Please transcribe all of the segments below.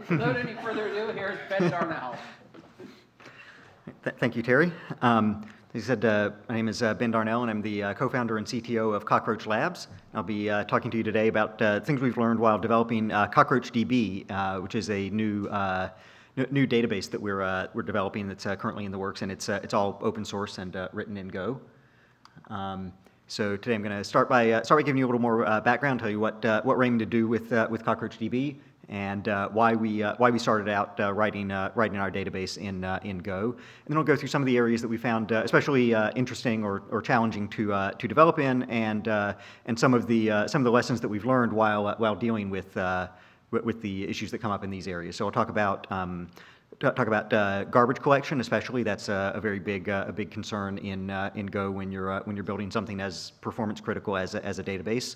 Without any further ado, here's Ben Darnell. Thank you, Terry. As you said, my name is Ben Darnell, and I'm the co-founder and CTO of Cockroach Labs. I'll be talking to you today about things we've learned while developing CockroachDB, which is a new database that we're developing that's currently in the works, and it's all open source and written in Go. So today I'm going to start by giving you a little more background, tell you what we're aiming to do with CockroachDB, and why we started out writing our database in Go. And then I'll go through some of the areas that we found especially interesting or challenging to develop in, and some of the lessons that we've learned while dealing with the issues that come up in these areas. So I'll talk about garbage collection, especially. That's a very big concern in Go when you're building something as performance critical as a database.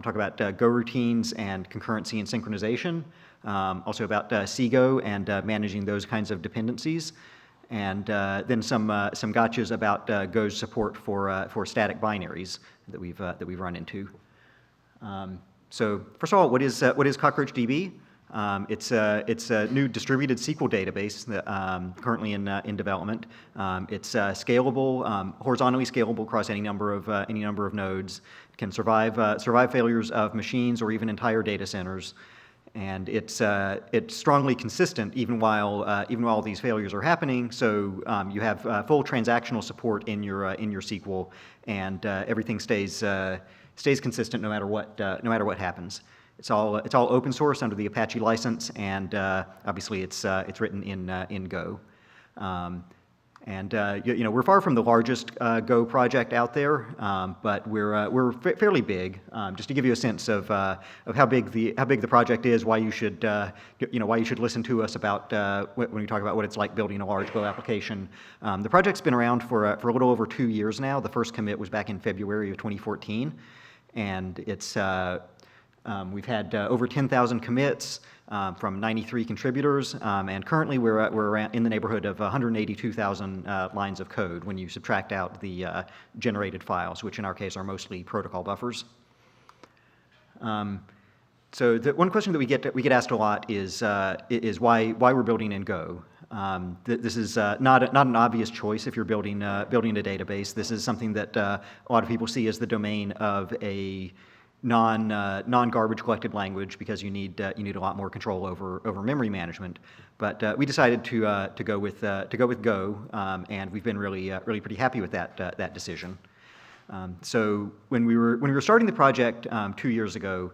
Talk about Go routines and concurrency and synchronization. Also about CGO and managing those kinds of dependencies, and then some gotchas about Go's support for static binaries that we've run into. So first of all, what is CockroachDB? It's a new distributed SQL database that currently in development. It's scalable, horizontally scalable across any number of nodes. It can survive failures of machines or even entire data centers, and it's strongly consistent even while these failures are happening. So you have full transactional support in your SQL, and everything stays consistent no matter what happens. It's all open source under the Apache license, and obviously it's written in Go. We're far from the largest Go project out there, but we're fairly big. Just to give you a sense of how big the project is, why you should listen to us about when we talk about what it's like building a large Go application. The project's been around for a little over 2 years now. The first commit was back in February of 2014, and we've had over 10,000 commits from 93 contributors, and currently we're around in the neighborhood of 182,000 lines of code when you subtract out the generated files, which in our case are mostly protocol buffers. So the one question that we get asked a lot is why we're building in Go. This is not an obvious choice if you're building a database. This is something that a lot of people see as the domain of a non-garbage collected language, because you need a lot more control over memory management. But we decided to go with Go, and we've been really pretty happy with that decision. So when we were starting the project 2 years ago,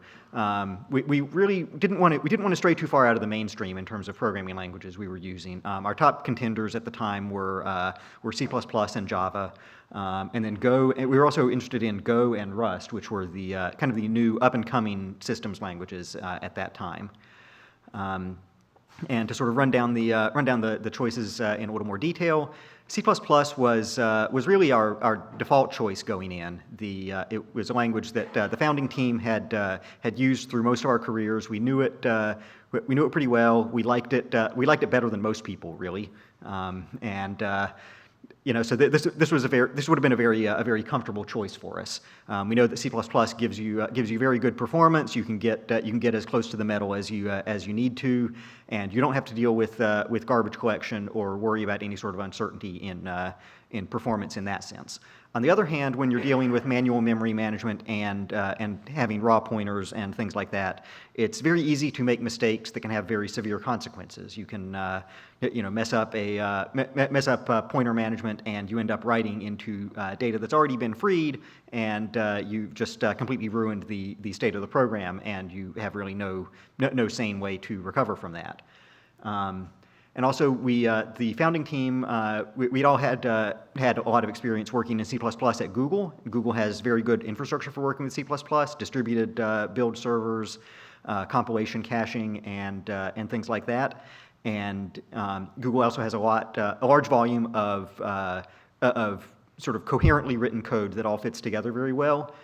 we really didn't want to stray too far out of the mainstream in terms of programming languages we were using. Our top contenders at the time were C++ and Java, and then Go. And we were also interested in Go and Rust, which were the kind of the new up-and-coming systems languages at that time. And to sort of run down the choices in a little more detail, C++ was really our default choice going in. It was a language that the founding team had used through most of our careers. We knew it pretty well. We liked it better than most people, really. So this would have been a very comfortable choice for us. We know that C++ gives you very good performance. You can get as close to the metal as you need to, and you don't have to deal with garbage collection or worry about any sort of uncertainty in performance in that sense. On the other hand, when you're dealing with manual memory management and having raw pointers and things like that, it's very easy to make mistakes that can have very severe consequences. You can mess up pointer management, and you end up writing into data that's already been freed, and you've just completely ruined the state of the program, and you have really no sane way to recover from that. And also, the founding team, we'd all had a lot of experience working in C++ at Google. Google has very good infrastructure for working with C++, distributed build servers, compilation caching, and things like that. And Google also has a large volume of sort of coherently written code that all fits together very well.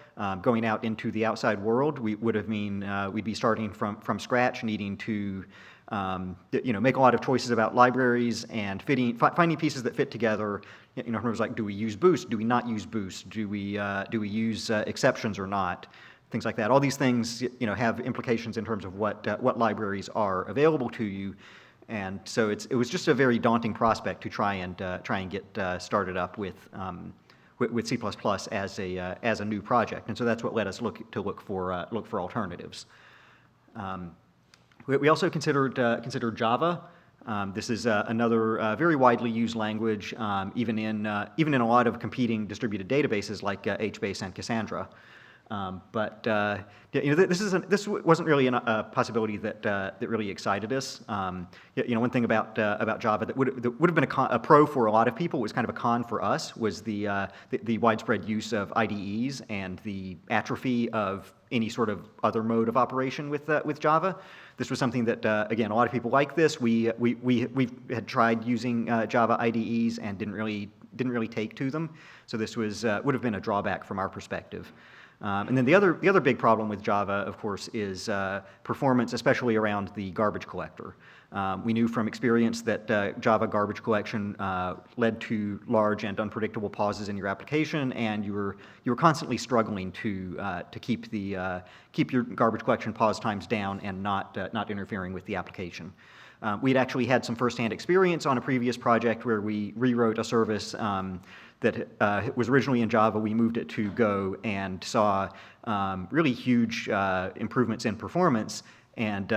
Going out into the outside world, we'd be starting from scratch, needing to make a lot of choices about libraries and finding pieces that fit together. In terms like, do we use Boost? Do we not use Boost? Do we use exceptions or not? things like that. All these things, have implications in terms of what libraries are available to you, and so it was just a very daunting prospect to try and get started up with C++ as a new project, and so that's what led us look for alternatives. We also considered Java. This is another very widely used language, even in a lot of competing distributed databases like HBase and Cassandra. This wasn't really a possibility that really excited us. One thing about Java that would have been a pro for a lot of people, was kind of a con for us, was the widespread use of IDEs and the atrophy of any sort of other mode of operation with Java. This was something that, again, a lot of people like this. We had tried using Java IDEs and didn't really take to them. So this would have been a drawback from our perspective. And then the other big problem with Java, of course, is performance, especially around the garbage collector. We knew from experience that Java garbage collection led to large and unpredictable pauses in your application, and you were constantly struggling to keep your garbage collection pause times down and not interfering with the application. We'd actually had some firsthand experience on a previous project where we rewrote a service that was originally in Java. We moved it to Go and saw really huge improvements in performance, and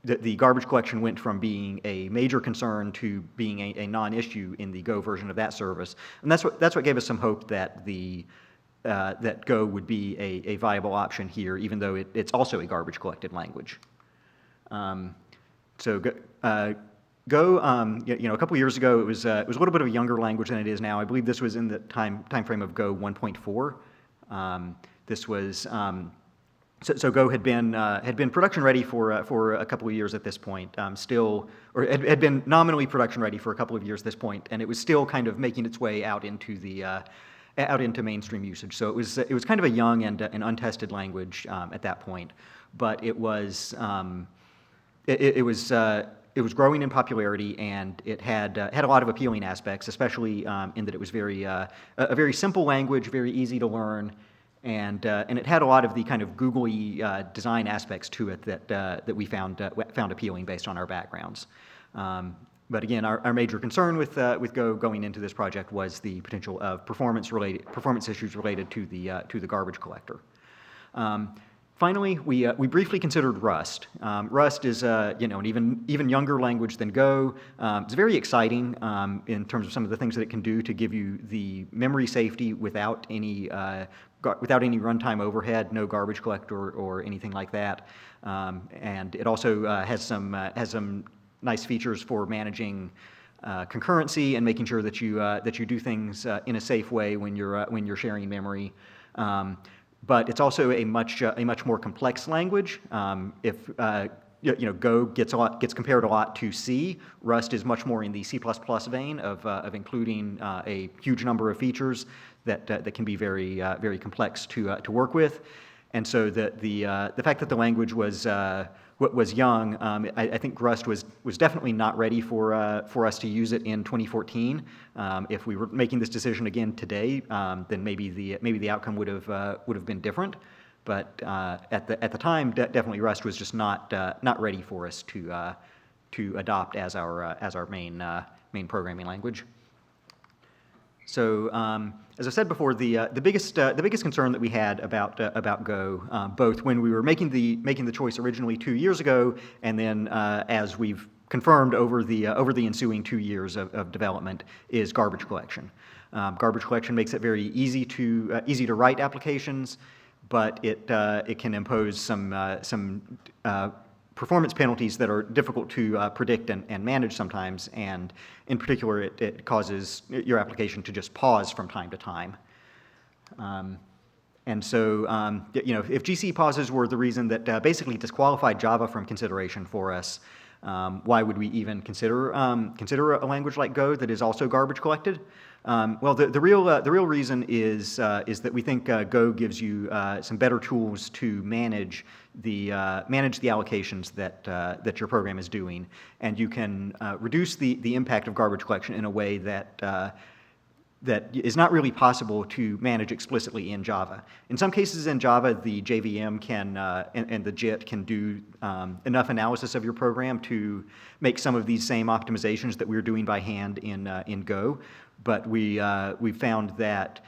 the garbage collection went from being a major concern to being a non-issue in the Go version of that service. And that's what gave us some hope that that Go would be a viable option here, even though it's also a garbage collected language. Go, a couple years ago, it was a little bit of a younger language than it is now. I believe this was in the time frame of Go 1.4. This was so Go had been production ready for a couple of years at this point. Had been nominally production ready for a couple of years at this point, and it was still kind of making its way out into mainstream usage. So it was kind of a young and an untested language at that point, but it was growing in popularity, and it had a lot of appealing aspects, especially in that it was a very simple language, very easy to learn, and it had a lot of the kind of googly design aspects to it that we found appealing based on our backgrounds. But again, our major concern with Go going into this project was the potential of performance issues related to the garbage collector. Finally, we briefly considered Rust. Rust is an even younger language than Go. It's very exciting in terms of some of the things that it can do to give you the memory safety without any runtime overhead, no garbage collector or anything like that. And it also has some nice features for managing concurrency and making sure that you do things in a safe way when you're sharing memory. But it's also a much more complex language. If Go gets compared a lot to C, Rust is much more in the C++ vein of including a huge number of features that can be very complex to work with. And so the fact that the language was young, I think Rust was definitely not ready for us to use it in 2014. If we were making this decision again today, then maybe the outcome would have been different. But at the time, definitely Rust was just not ready for us to adopt as our main programming language. So, as I said before, the biggest concern that we had about Go, both when we were making the choice originally 2 years ago, and then as we've confirmed over the ensuing 2 years of development, is garbage collection. Garbage collection makes it very easy to write applications, but it can impose some performance penalties that are difficult to predict and manage sometimes, and in particular, it causes your application to just pause from time to time. And so, if GC pauses were the reason that basically disqualified Java from consideration for us, why would we even consider a language like Go that is also garbage collected? Well, the real reason is that we think Go gives you some better tools to manage the allocations that your program is doing, and you can reduce the impact of garbage collection in a way that that is not really possible to manage explicitly in Java. In some cases in Java, the JVM can, and the JIT can do enough analysis of your program to make some of these same optimizations that we're doing by hand in Go, but we found that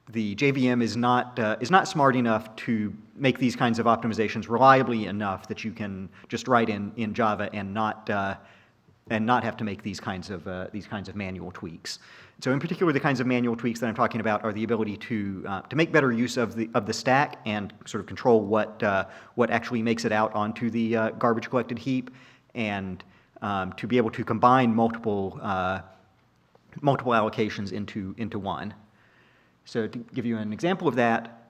the JVM is not smart enough to make these kinds of optimizations reliably enough that you can just write in Java and not have to make these kinds of manual tweaks. So in particular, the kinds of manual tweaks that I'm talking about are the ability to make better use of the stack and sort of control what actually makes it out onto the garbage collected heap, and to be able to combine multiple allocations into one. So to give you an example of that,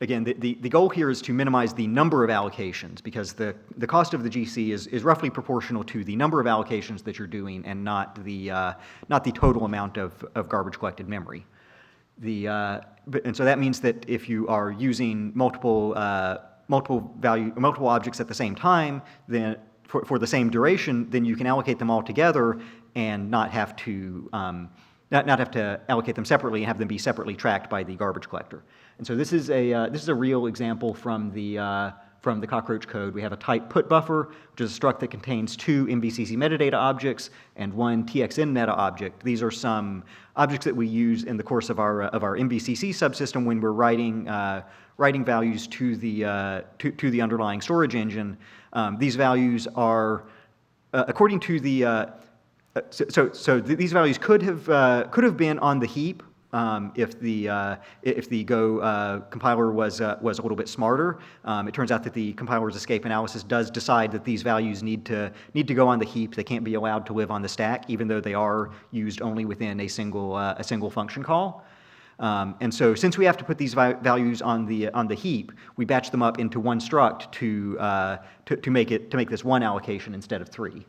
again, the goal here is to minimize the number of allocations, because the cost of the GC is roughly proportional to the number of allocations that you're doing and not the total amount of garbage collected memory. And so that means that if you are using multiple objects at the same time, then for the same duration, then you can allocate them all together and not have to allocate them separately and have them be separately tracked by the garbage collector. And so this is a real example from the Cockroach code. We have a type put buffer, which is a struct that contains 2 MVCC metadata objects and 1 TXN meta object. These are some objects that we use in the course of our MVCC subsystem when we're writing values to the underlying storage engine. These values are according to the So these values could have been on the heap if the Go compiler was a little bit smarter. It turns out that the compiler's escape analysis does decide that these values need to go on the heap. They can't be allowed to live on the stack, even though they are used only within a single function call. And so since we have to put these values on the heap, we batch them up into one struct to make this one allocation instead of 3.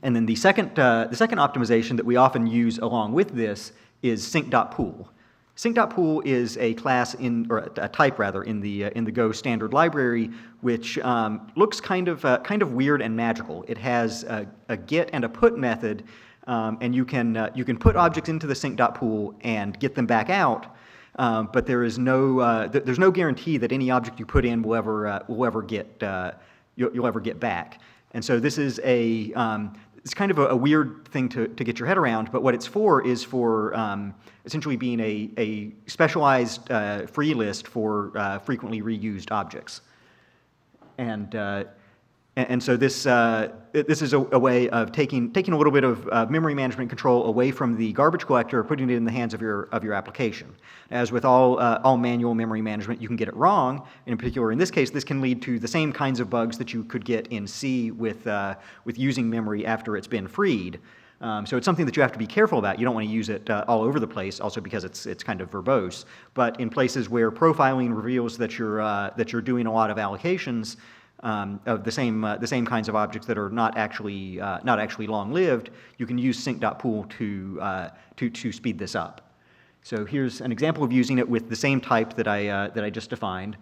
And then the second optimization that we often use along with this is sync.pool. Sync.pool is a class or a type rather in the Go standard library, which looks kind of weird and magical. It has a get and a put method, and you can put objects into the sync.pool and get them back out. But there's no guarantee that any object you put in will ever get back. And so this is it's kind of a weird thing to get your head around, but what it's for is for essentially being a specialized free list for frequently reused objects. And so this is a way of taking a little bit of memory management control away from the garbage collector, putting it in the hands of your application. As with all manual memory management, you can get it wrong. And in particular, in this case, this can lead to the same kinds of bugs that you could get in C with using memory after it's been freed. So it's something that you have to be careful about. You don't want to use it all over the place, also because it's kind of verbose. But in places where profiling reveals that you're doing a lot of allocations of the same kinds of objects that are not actually long-lived, you can use sync.pool to speed this up. So here's an example of using it with the same type that I just defined.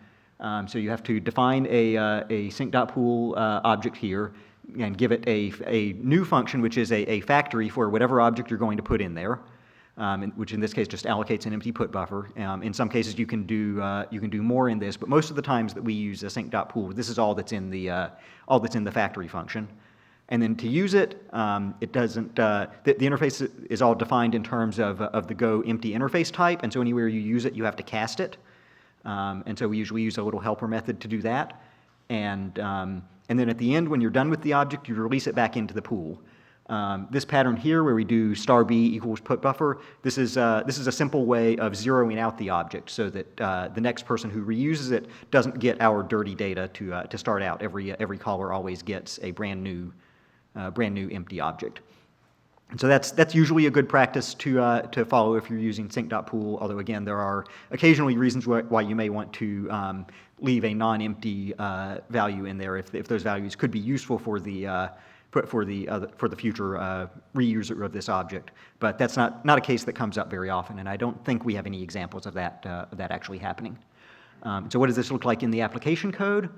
So you have to define a sync.pool object here and give it a new function, which is a factory for whatever object you're going to put in there, which in this case just allocates an empty put buffer. In some cases you can do more in this, but most of the times that we use a sync.pool, this is all that's in the factory function. And then to use it, it doesn't. The interface is all defined in terms of the Go empty interface type, and so anywhere you use it, you have to cast it. And so we usually use a little helper method to do that. And then at the end, when you're done with the object, you release it back into the pool. This pattern here, where we do *b equals put buffer, this is a simple way of zeroing out the object so that the next person who reuses it doesn't get our dirty data to start out. Every caller always gets a brand new empty object. And so that's usually a good practice to follow if you're using sync.pool, although again, there are occasionally reasons why you may want to leave a non-empty value in there if those values could be useful for the future reuser of this object. But that's not a case that comes up very often, and I don't think we have any examples of that actually happening. So what does this look like in the application code?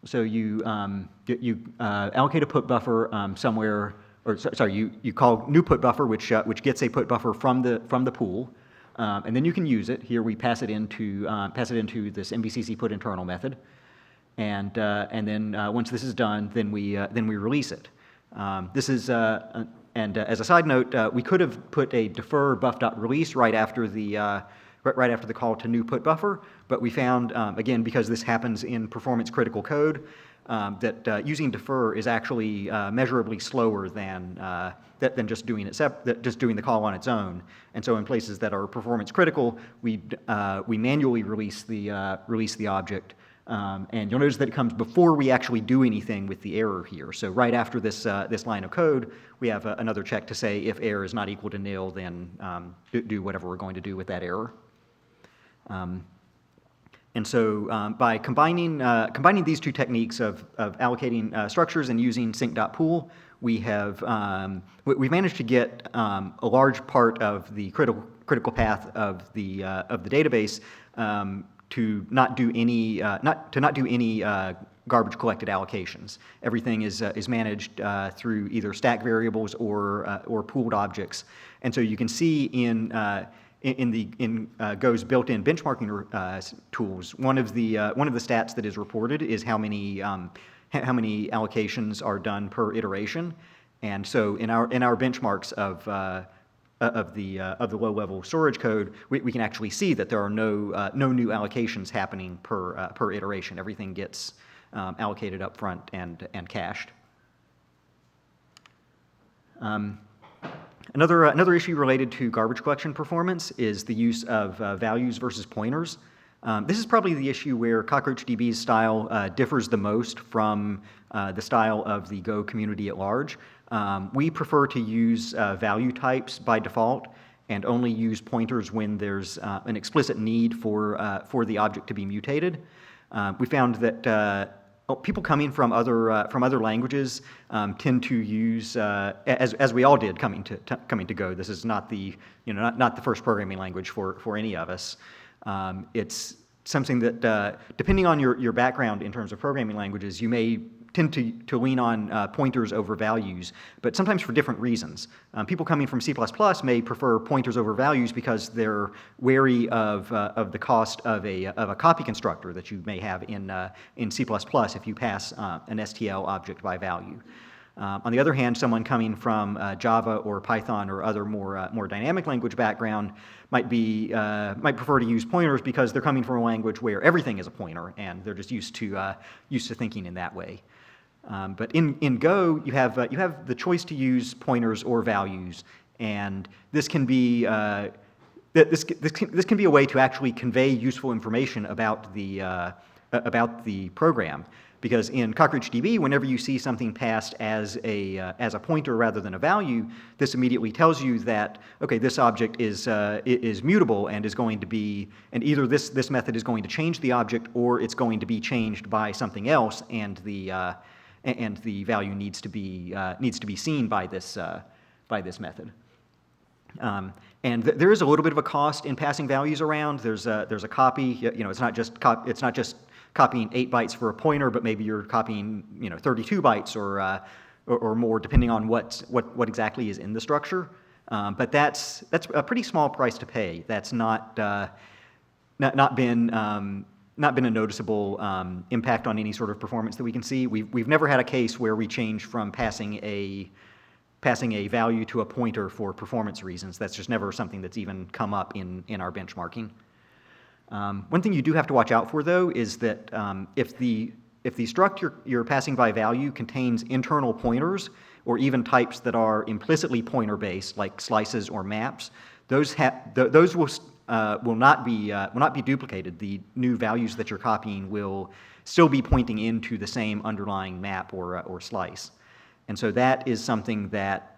So you allocate a put buffer somewhere you call new put buffer, which gets a put buffer from the pool, and then you can use it. Here we pass it into this MVCC put internal method, and then once this is done, then we release it. This is as a side note, we could have put a defer buff.release right after the call to new put buffer, but we found, again, because this happens in performance critical code, that using defer is actually measurably slower than just doing the call on its own. And so in places that are performance critical, we manually release the object. And you'll notice that it comes before we actually do anything with the error here. So right after this line of code, we have another check to say if error is not equal to nil, then do whatever we're going to do with that error. And so by combining these two techniques of allocating structures and using sync.pool, we've managed to get a large part of the critical path of the database to not do any garbage collected allocations. Everything is managed through either stack variables or pooled objects. And so you can see in Go's built-in benchmarking tools, one of the stats that is reported is how many allocations are done per iteration, and so in our benchmarks of the low-level storage code, we can actually see that there are no new allocations happening per iteration. Everything gets allocated up front and cached. Another issue related to garbage collection performance is the use of values versus pointers. This is probably the issue where CockroachDB's style differs the most from the style of the Go community at large. We prefer to use value types by default and only use pointers when there's an explicit need for the object to be mutated. We found that people coming from other languages tend to use, as we all did coming to Go. This is not the not the first programming language for any of us. It's something that, depending on your background in terms of programming languages, you may tend to lean on pointers over values, but sometimes for different reasons. People coming from C++ may prefer pointers over values because they're wary of the cost of a copy constructor that you may have in C++ if you pass an STL object by value. On the other hand, someone coming from Java or Python or other more dynamic language background might prefer to use pointers because they're coming from a language where everything is a pointer and they're just used to thinking in that way. But in Go, you have the choice to use pointers or values, and this can be this can be a way to actually convey useful information about the program. Because in CockroachDB, whenever you see something passed as a pointer rather than a value, this immediately tells you that, okay, this object is mutable and is going to be, and either this method is going to change the object or it's going to be changed by something else, and the value needs to be seen by this method. And there is a little bit of a cost in passing values around. There's a copy. It's not just copying 8 bytes for a pointer, but maybe you're copying 32 bytes or more, depending on what exactly is in the structure. But that's a pretty small price to pay. That's not been a noticeable impact on any sort of performance that we can see. We've never had a case where we change from passing a value to a pointer for performance reasons. That's just never something that's even come up in our benchmarking. One thing you do have to watch out for, though, is that if the struct you're passing by value contains internal pointers or even types that are implicitly pointer-based, like slices or maps, those will not be duplicated. The new values that you're copying will still be pointing into the same underlying map or slice, and so that is something that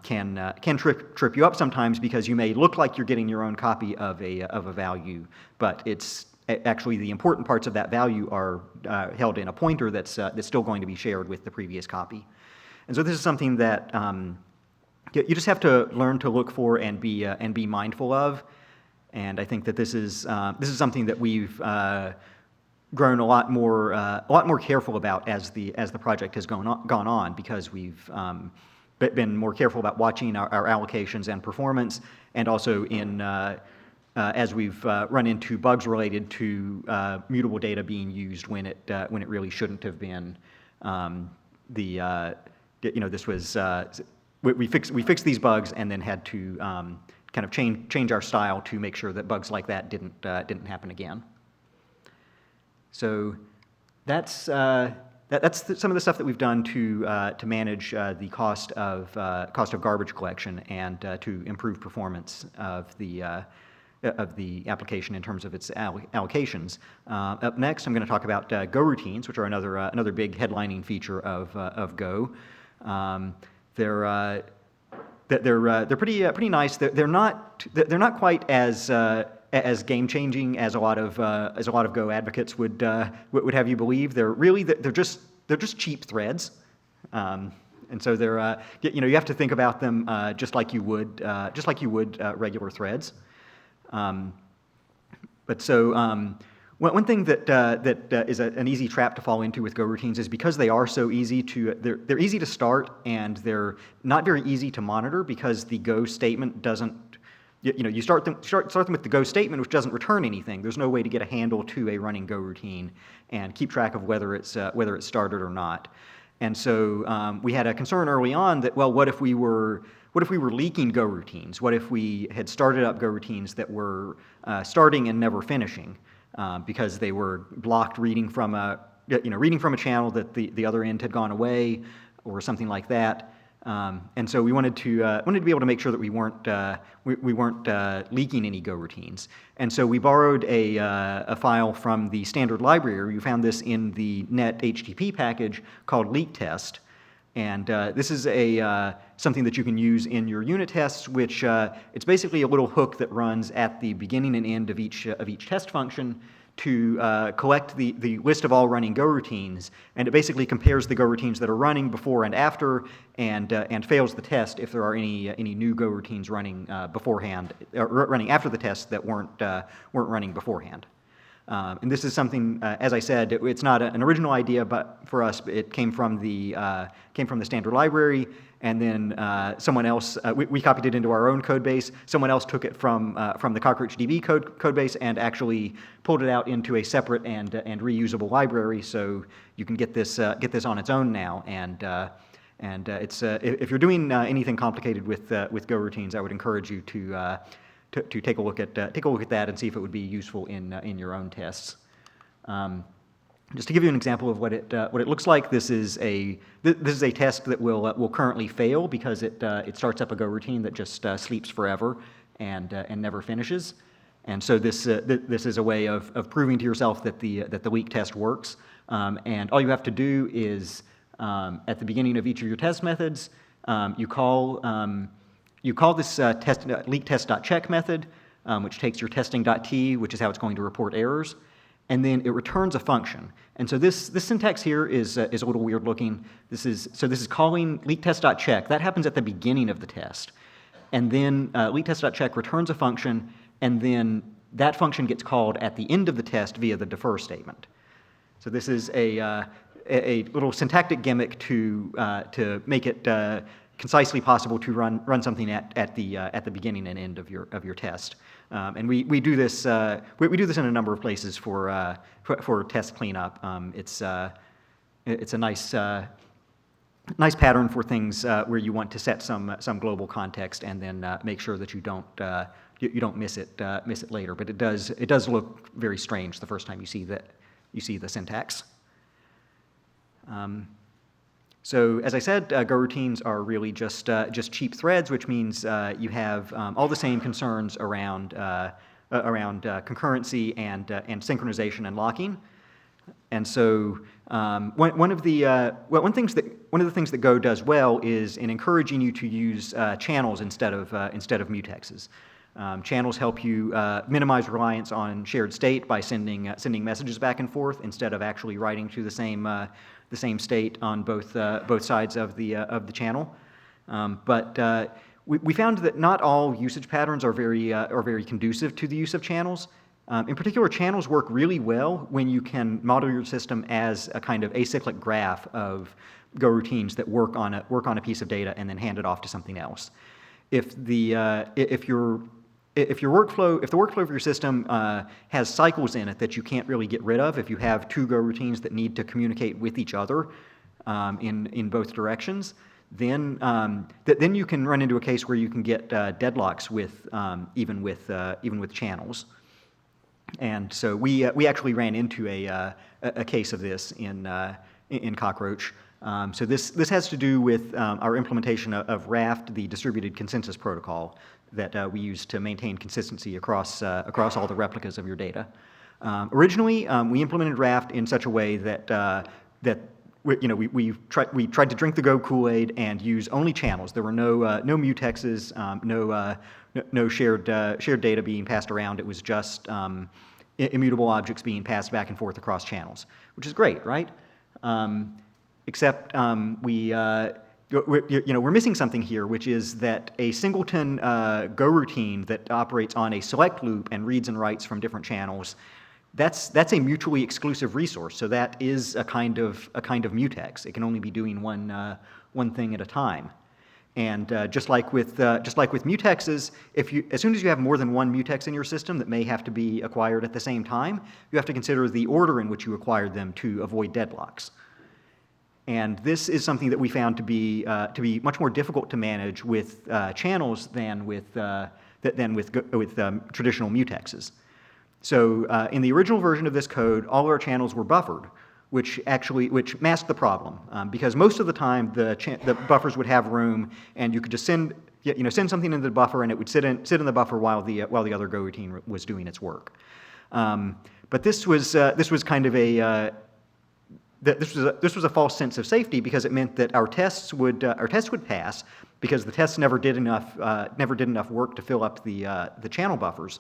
can trip you up sometimes, because you may look like you're getting your own copy of a value, but it's actually the important parts of that value are held in a pointer that's still going to be shared with the previous copy. And so this is something that you just have to learn to look for and be mindful of. And I think that this is something that we've grown a lot more careful about as the project has gone on, because we've been more careful about watching our allocations and performance, and also in as we've run into bugs related to mutable data being used when it really shouldn't have been. This was we fixed these bugs and then had to kind of change our style to make sure that bugs like that didn't happen again. So that's some of the stuff that we've done to manage the cost of garbage collection and to improve performance of the application in terms of its allocations. Up next, I'm going to talk about Go routines, which are another big headlining feature of Go. They're pretty nice. They're not quite as game changing as a lot of Go advocates would have you believe. They're just cheap threads. And so you have to think about them just like you would regular threads. One thing that is an easy trap to fall into with Go routines is because they are so easy they're easy to start and they're not very easy to monitor because the Go statement doesn't. You start them with the Go statement, which doesn't return anything. There's no way to get a handle to a running Go routine and keep track of whether it's started or not. And so we had a concern early on that, well, what if we were leaking Go routines? What if we had started up Go routines that were starting and never finishing because they were blocked reading from a channel that the other end had gone away or something like that? And so we wanted to be able to make sure that we weren't leaking any Go routines. And so we borrowed a file from the standard library. You found this in the net HTTP package called leak test. And this is something that you can use in your unit tests, which it's basically a little hook that runs at the beginning and end of each test function to collect the list of all running Go routines, and it basically compares the Go routines that are running before and after, and fails the test if there are any new Go routines running beforehand, or running after the test that weren't running beforehand. And this is something, as I said, it's not an original idea, but for us, it came from the standard library, and then someone else, we copied it into our own code base. Someone else took it from the CockroachDB code base and actually pulled it out into a separate and reusable library, so you can get this on its own now. And it's if you're doing anything complicated with Go routines, I would encourage you to take a look at that and see if it would be useful in your own tests. Just to give you an example of what it looks like, this is a test that will currently fail because it starts up a Go routine that just sleeps forever and never finishes. And so this is a way of proving to yourself that the leak test works. And all you have to do is at the beginning of each of your test methods, you call this leak test.check method, which takes your testing.t, which is how it's going to report errors, and then it returns a function. And so this syntax here is a little weird looking. This is calling leak test.check. That happens at the beginning of the test, and then leak test.check returns a function, and then that function gets called at the end of the test via the defer statement. So this is a little syntactic gimmick to make it concisely possible to run something at the beginning and end of your test, and we do this we do this in a number of places for test cleanup. It's a nice pattern for things where you want to set some global context and then make sure that you don't miss it later. But it does look very strange the first time you see the syntax. So as I said, Go routines are really just cheap threads, which means you have all the same concerns around concurrency and synchronization and locking. And so one of the things that Go does well is in encouraging you to use channels instead of mutexes. Channels help you minimize reliance on shared state by sending messages back and forth instead of actually writing to the same state on both sides of the channel. But we found that not all usage patterns are very conducive to the use of channels. In particular, channels work really well when you can model your system as a kind of acyclic graph of Go routines that work on a piece of data and then hand it off to something else. If the workflow of your system has cycles in it that you can't really get rid of, if you have two Go routines that need to communicate with each other in both directions, then you can run into a case where you can get deadlocks even with channels. And so we actually ran into a case of this in Cockroach. So this has to do with our implementation of Raft, the distributed consensus protocol that we use to maintain consistency across all the replicas of your data. Originally, we implemented Raft in such a way that we tried to drink the Go Kool-Aid and use only channels. There were no mutexes, no shared data being passed around. It was just immutable objects being passed back and forth across channels, which is great, right? Except we're missing something here, which is that a singleton Go routine that operates on a select loop and reads and writes from different channels, that's a mutually exclusive resource. So that is a kind of mutex. It can only be doing one thing at a time. And just like with mutexes, as soon as you have more than one mutex in your system that may have to be acquired at the same time, you have to consider the order in which you acquired them to avoid deadlocks. And this is something that we found to be much more difficult to manage with channels than with traditional mutexes. So in the original version of this code, all our channels were buffered, which masked the problem, because most of the time the buffers would have room, and you could just send something into the buffer, and it would sit in the buffer while the other Go routine was doing its work. But this was kind of this was a false sense of safety, because it meant that our tests would pass, because the tests never did enough work to fill up the channel buffers.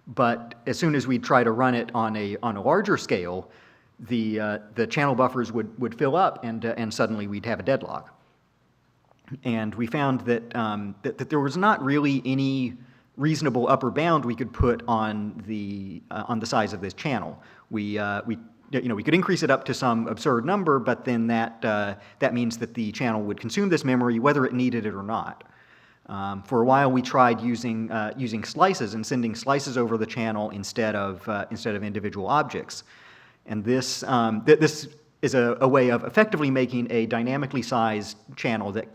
But as soon as we try to run it on a larger scale, the channel buffers would fill up, and suddenly we'd have a deadlock. And we found that there was not really any reasonable upper bound we could put on the size of this channel. We could increase it up to some absurd number, but then that means that the channel would consume this memory whether it needed it or not. For a while, we tried using slices and sending slices over the channel instead of individual objects, and this is a way of effectively making a dynamically sized channel that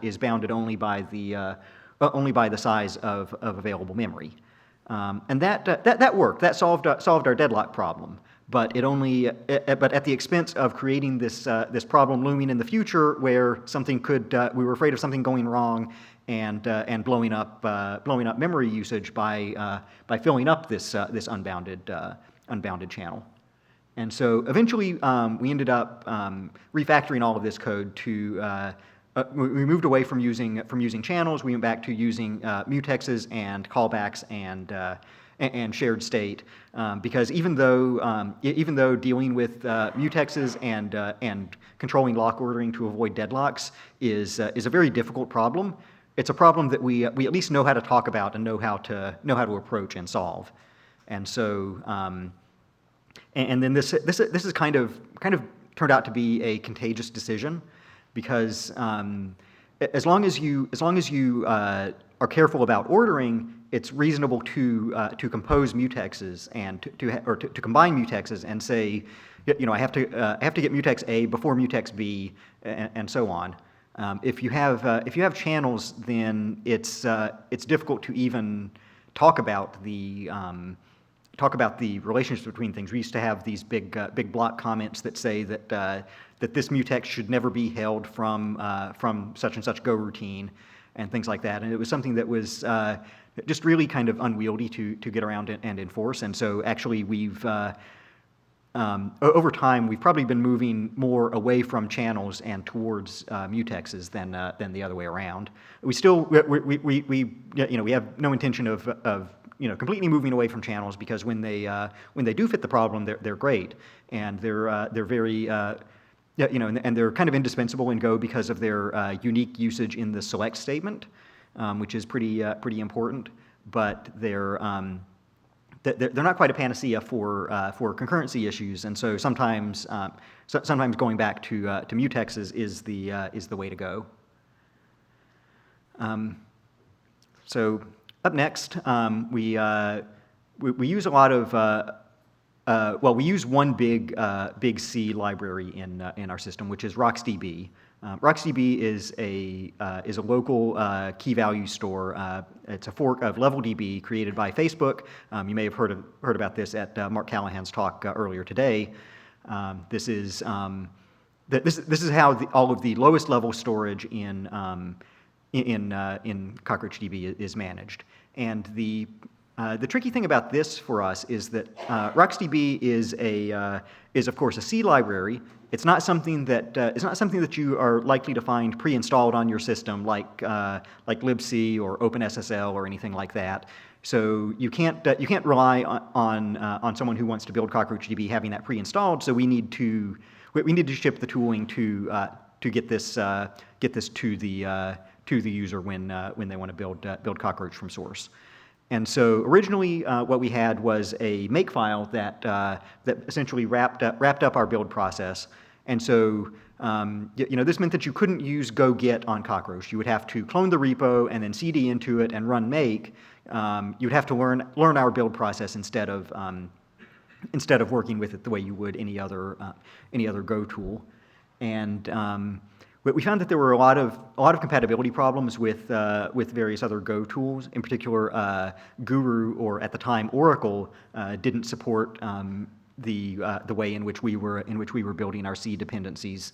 is bounded only by the size of available memory, and that worked. That solved our deadlock problem. But but at the expense of creating this problem looming in the future, where we were afraid of something going wrong and blowing up memory usage by filling up this unbounded channel. And so eventually we ended up refactoring all of this code to. We moved away from using channels. We went back to using mutexes and callbacks and shared state, because even though dealing with mutexes and controlling lock ordering to avoid deadlocks is a very difficult problem, it's a problem that we at least know how to talk about and know how to approach and solve. And so and then this is kind of turned out to be a contagious decision, because as long as you are careful about ordering, it's reasonable to compose mutexes and to combine mutexes and say, I have to get mutex A before mutex B, and so on. If you have channels, then it's difficult to even talk about the relationship between things. We used to have these big block comments that say that this mutex should never be held from such and such Go routine, and things like that. And it was something that was just really kind of unwieldy to get around and enforce. And so actually we've over time we've probably been moving more away from channels and towards mutexes than the other way around. We have no intention of completely moving away from channels, because when they do fit the problem, they're great, and they're very and they're kind of indispensable in Go because of their unique usage in the select statement, which is pretty important. But they're they're not quite a panacea for concurrency issues, and so sometimes sometimes going back to mutex is the way to go. So up next, we use a lot of we use one big C library in our system, which is RocksDB. RocksDB is a local key value store. It's a fork of LevelDB created by Facebook. You may have heard about this at Mark Callahan's talk earlier today. This is how all of the lowest level storage in CockroachDB is managed. And the tricky thing about this for us is that RocksDB is of course a C library. It's not something that you are likely to find pre-installed on your system like libc or OpenSSL or anything like that. So you can't rely on someone who wants to build CockroachDB having that pre-installed. So we need to ship the tooling to get this to the user when they want to build Cockroach from source. And so originally, what we had was a makefile that essentially wrapped up our build process. And so this meant that you couldn't use go-get on Cockroach. You would have to clone the repo and then cd into it and run make. You'd have to learn our build process instead of working with it the way you would any other Go tool. And we found that there were a lot of compatibility problems with various other Go tools. In particular, Guru, or at the time Oracle, didn't support the way in which we were building our C dependencies,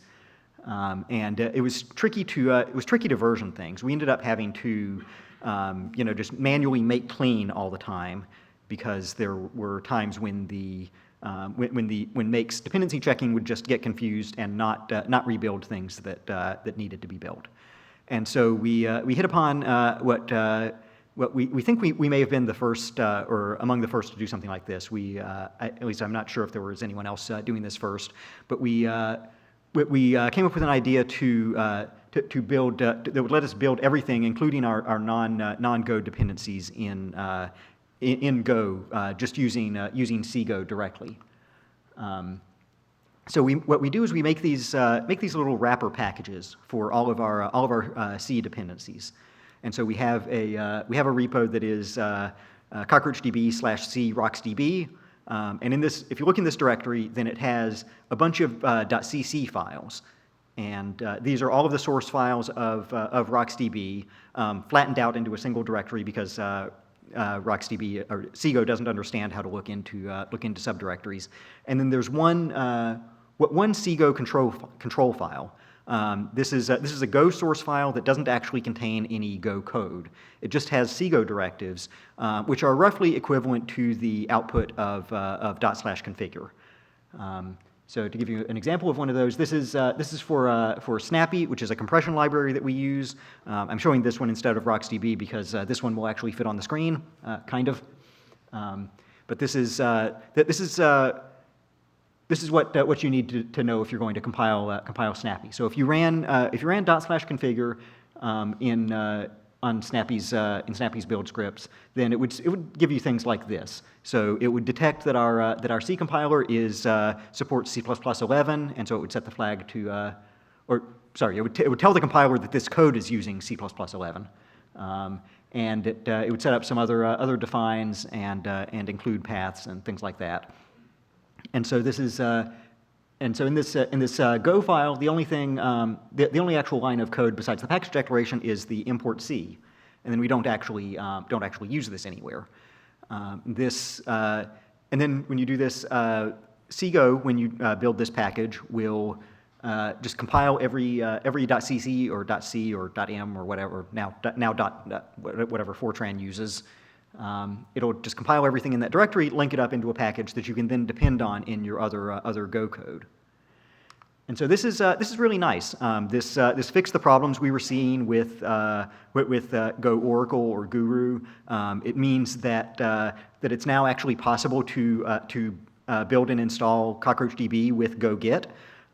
and it was tricky to version things. We ended up having to just manually make clean all the time, because there were times when when make's dependency checking would just get confused and not rebuild things that needed to be built. And so we hit upon what we think we may have been the first or among the first to do something like this. At least I'm not sure if there was anyone else doing this first, but we came up with an idea to build that would let us build everything, including our non-Go dependencies in Go, just using CGO directly. So what we do is we make these little wrapper packages for all of our C dependencies, and so we have a repo that is CockroachDB/C RocksDB, and in this, if you look in this directory, then it has a bunch of .cc files. And these are all of the source files of RocksDB, flattened out into a single directory because RocksDB or CGO doesn't understand how to look into subdirectories. And then there's one CGO control file. This is a Go source file that doesn't actually contain any Go code. It just has CGO directives, which are roughly equivalent to the output of /configure. So to give you an example of one of those, this is for Snappy, which is a compression library that we use. I'm showing this one instead of RocksDB because this one will actually fit on the screen, kind of. But this is what you need to know if you're going to compile Snappy. So if you ran /configure on Snappy's build scripts, then it would give you things like this. So it would detect that our C compiler supports C++11, and so it would set the flag to, it would tell the compiler that this code is using C++11, and it would set up some other defines and include paths and things like that. And so this is. And so in this Go file, the only thing, the only actual line of code besides the package declaration is the import C, and then we don't actually use this anywhere. And then when you do this, CGO, when you build this package, will just compile every .cc or .c or .m or whatever whatever Fortran uses. It'll just compile everything in that directory, link it up into a package that you can then depend on in your other Go code. And so this is really nice. This fixed the problems we were seeing with Go Oracle or Guru. It means that it's now actually possible to build and install CockroachDB with go-get.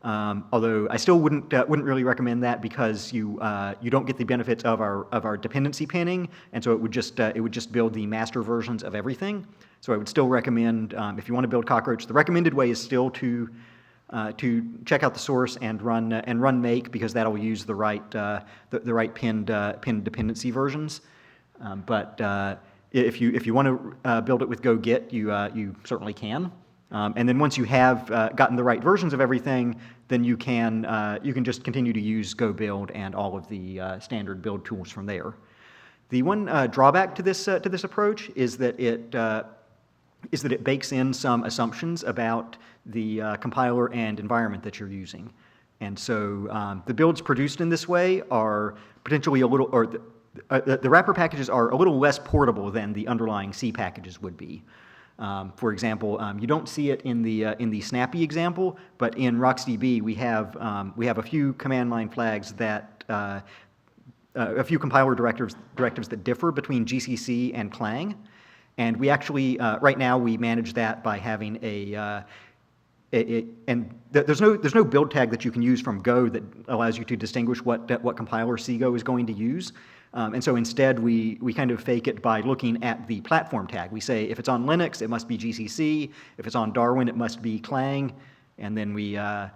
Although I still wouldn't really recommend that because you don't get the benefits of our dependency pinning, and so it would just build the master versions of everything. So I would still recommend, if you want to build Cockroach, the recommended way is still to check out the source and run make, because that'll use the right pinned dependency versions. But if you want to build it with GoGit, you certainly can. And then once you have gotten the right versions of everything, then you can just continue to use GoBuild and all of the standard build tools from there. The one drawback to this approach is that it bakes in some assumptions about the compiler and environment that you're using. And so the builds produced in this way are potentially a little, or the wrapper packages are a little less portable than the underlying C packages would be. For example, you don't see it in the Snappy example, but in RocksDB we have a few command line flags that a few compiler directives that differ between GCC and Clang, and we actually right now we manage that by having there's no build tag that you can use from Go that allows you to distinguish what compiler CGO is going to use. And so instead, we kind of fake it by looking at the platform tag. We say if it's on Linux, it must be GCC. If it's on Darwin, it must be Clang. And then we have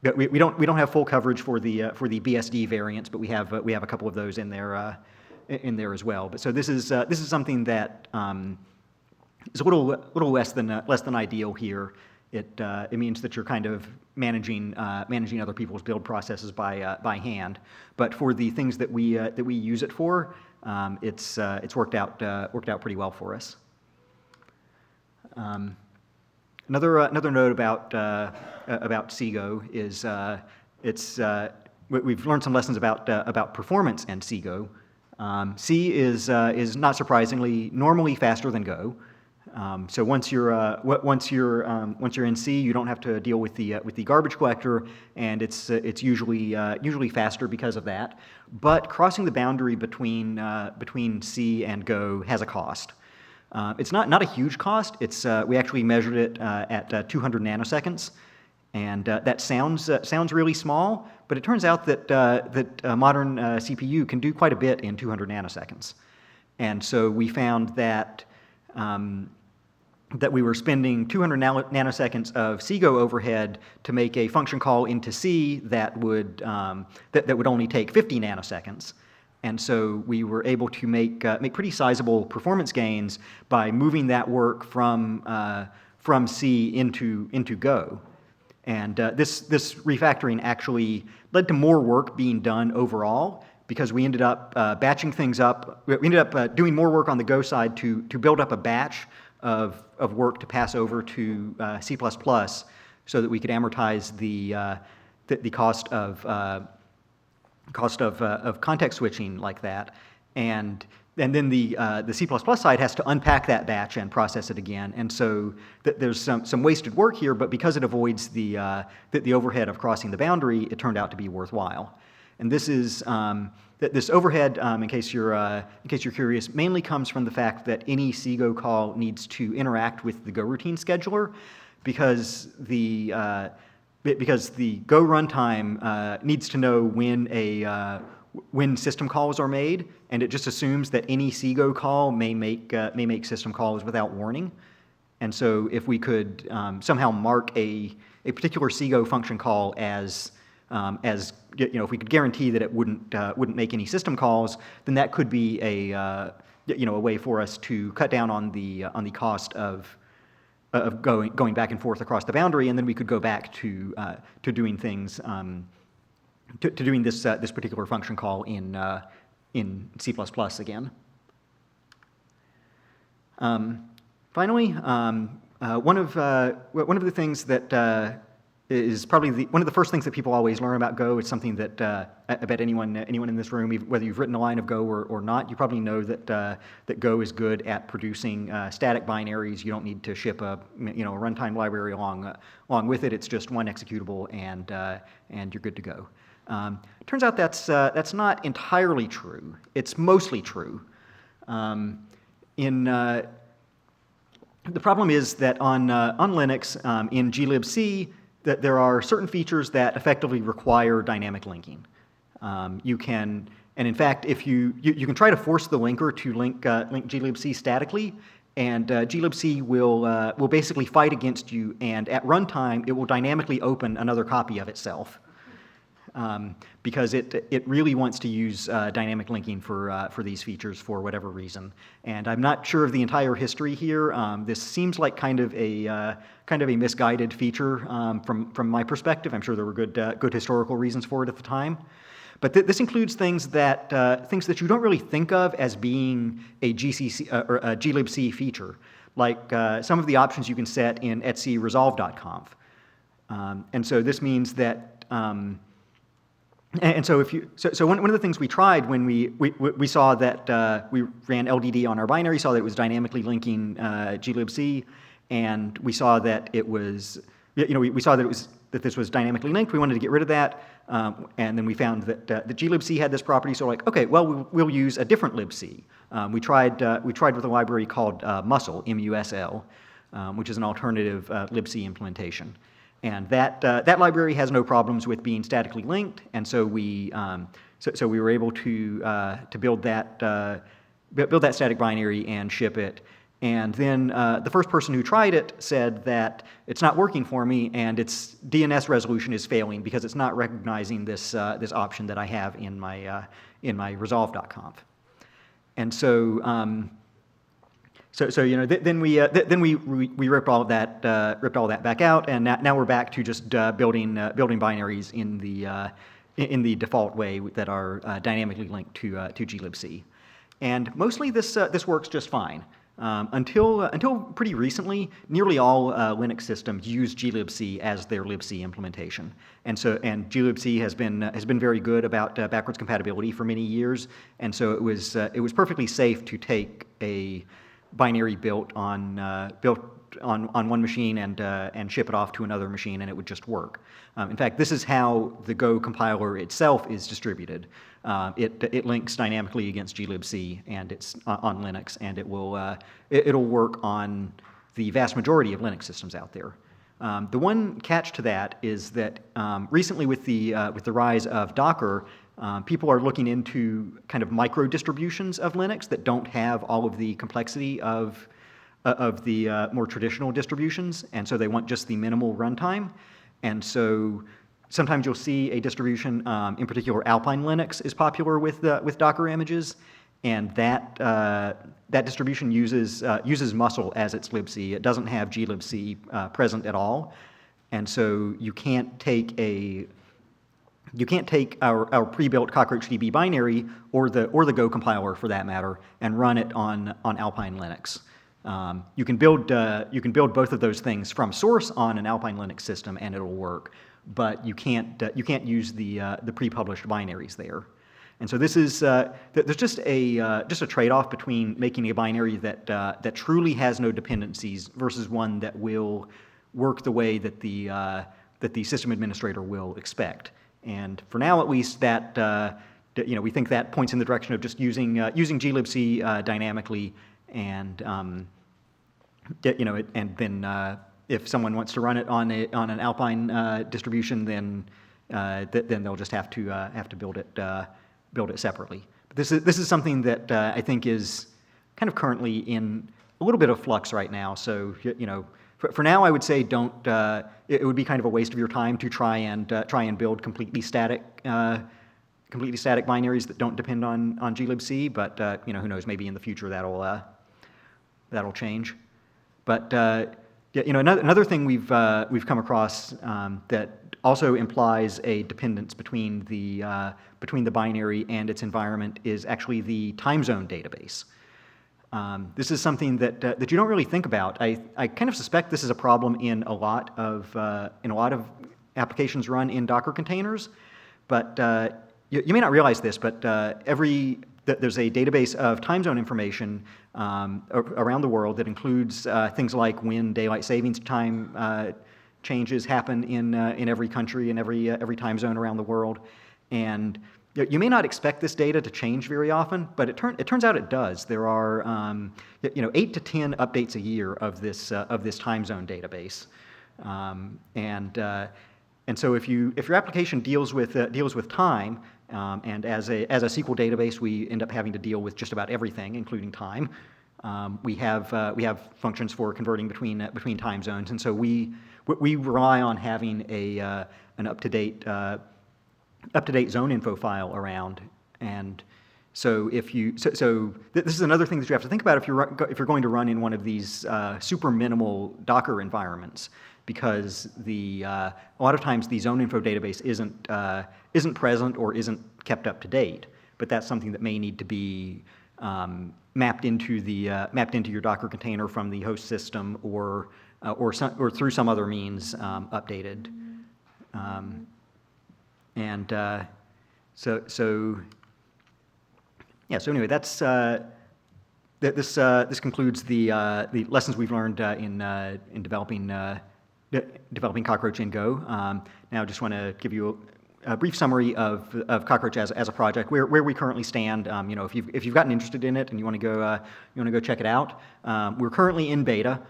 we don't have full coverage for the BSD variants, but we have a couple of those in there as well. But so this is something that is a little less than ideal here. It means that you're kind of managing other people's build processes by hand. But for the things that we use it for, it's worked out pretty well for us. Another note about CGO is we've learned some lessons about performance and CGO. C is not surprisingly normally faster than Go. So once you're in C, you don't have to deal with the garbage collector, and it's usually faster because of that. But crossing the boundary between C and Go has a cost. It's not a huge cost. We actually measured it at 200 nanoseconds, and that sounds really small. But it turns out that a modern CPU can do quite a bit in 200 nanoseconds, and so we found that we were spending 200 nanoseconds of CGO overhead to make a function call into C that would only take 50 nanoseconds. And so we were able to make pretty sizable performance gains by moving that work from C into Go. And this refactoring actually led to more work being done overall, because we ended up batching things up. We ended up doing more work on the Go side to build up a batch of work to pass over to C++, so that we could amortize the cost of context switching like that, and then the C++ side has to unpack that batch and process it again. And so there's some wasted work here, but because it avoids the overhead of crossing the boundary, it turned out to be worthwhile. And this is this overhead, in case you're curious, mainly comes from the fact that any CGO call needs to interact with the Go routine scheduler, because the Go runtime needs to know when system calls are made, and it just assumes that any CGO call may make system calls without warning. And so if we could somehow mark a particular CGO function call as if we could guarantee that it wouldn't make any system calls, then that could be a way for us to cut down on the cost of going back and forth across the boundary, and then we could go back to doing things to doing this particular function call in C++ again. Finally, one of the things that is probably one of the first things that people always learn about Go. It's something that I bet anyone in this room, whether you've written a line of Go or not, you probably know that Go is good at producing static binaries. You don't need to ship a runtime library along with it. It's just one executable, and you're good to go. Turns out that's not entirely true. It's mostly true. The problem is that on Linux, in glibc, that there are certain features that effectively require dynamic linking. You can, and in fact, if you can try to force the linker to link glibc statically, and glibc will basically fight against you, and at runtime it will dynamically open another copy of itself. Because it really wants to use dynamic linking for these features for whatever reason. And I'm not sure of the entire history here. This seems like kind of a misguided feature from my perspective. I'm sure there were good historical reasons for it at the time. But this includes things that you don't really think of as being a GCC or a glibc feature, like some of the options you can set in etc resolve.conf. And so this means that and so one of the things we tried when we saw that we ran LDD on our binary, saw that it was dynamically linking glibc, and we saw that it was, we saw that this was dynamically linked. We wanted to get rid of that, and then we found that the glibc had this property. So like, okay, well we'll use a different libc. We tried with a library called Musl, M-U-S-L, which is an alternative libc implementation. And that library has no problems with being statically linked, and so we were able to build that static binary and ship it. And then the first person who tried it said that it's not working for me, and its DNS resolution is failing because it's not recognizing this option that I have in my resolve.conf. And so. Then we ripped all of that back out, and now we're back to just building binaries in the default way that are dynamically linked to glibc, and mostly this works just fine. Until pretty recently, nearly all Linux systems use glibc as their libc implementation, and glibc has been very good about backwards compatibility for many years, and so it was perfectly safe to take a binary built on one machine and ship it off to another machine, and it would just work. In fact, this is how the Go compiler itself is distributed. It links dynamically against glibc, and it's on Linux, and it'll work on the vast majority of Linux systems out there. The one catch to that is that recently with the rise of Docker, people are looking into kind of micro distributions of Linux that don't have all of the complexity of the more traditional distributions, and so they want just the minimal runtime. And so sometimes you'll see a distribution, in particular Alpine Linux is popular with Docker images, and that distribution uses Musl as its libc. It doesn't have glibc present at all, and so you can't take our pre-built CockroachDB binary or the Go compiler for that matter and run it on Alpine Linux. You can build both of those things from source on an Alpine Linux system and it'll work, but you can't use the pre-published binaries there. And so this is there's just a trade-off between making a binary that truly has no dependencies versus one that will work the way that the system administrator will expect. And for now, at least, we think that points in the direction of just using glibc dynamically, and and then if someone wants to run it on an Alpine distribution, then they'll just have to build it separately. But this is something that I think is kind of currently in a little bit of flux right now. So For now, I would say don't. It would be kind of a waste of your time to try and build completely static binaries that don't depend on glibc. But who knows? Maybe in the future that'll change. But another thing we've come across that also implies a dependence between the binary and its environment is actually the time zone database. This is something that you don't really think about. I kind of suspect this is a problem in a lot of applications run in Docker containers, but you may not realize this, but there's a database of time zone information around the world that includes things like when daylight savings time changes happen in every country and every time zone around the world, and you may not expect this data to change very often, but it turns out it does. There are 8 to 10 updates a year of this time zone database. And so if your application deals with time, and as a SQL database, we end up having to deal with just about everything, including time. We have functions for converting between time zones, and so we rely on having an up-to-date zone info file around. And so this is another thing that you have to think about if you're going to run in one of these super minimal Docker environments, because a lot of times the zone info database isn't present or isn't kept up to date. But that's something that may need to be mapped into your Docker container from the host system, or through some other means updated. So anyway, that's this concludes the lessons we've learned in developing Cockroach in Go. Now I just want to give you a brief summary of Cockroach as a project, where we currently stand. If you've gotten interested in it and you want to go check it out, we're currently in beta.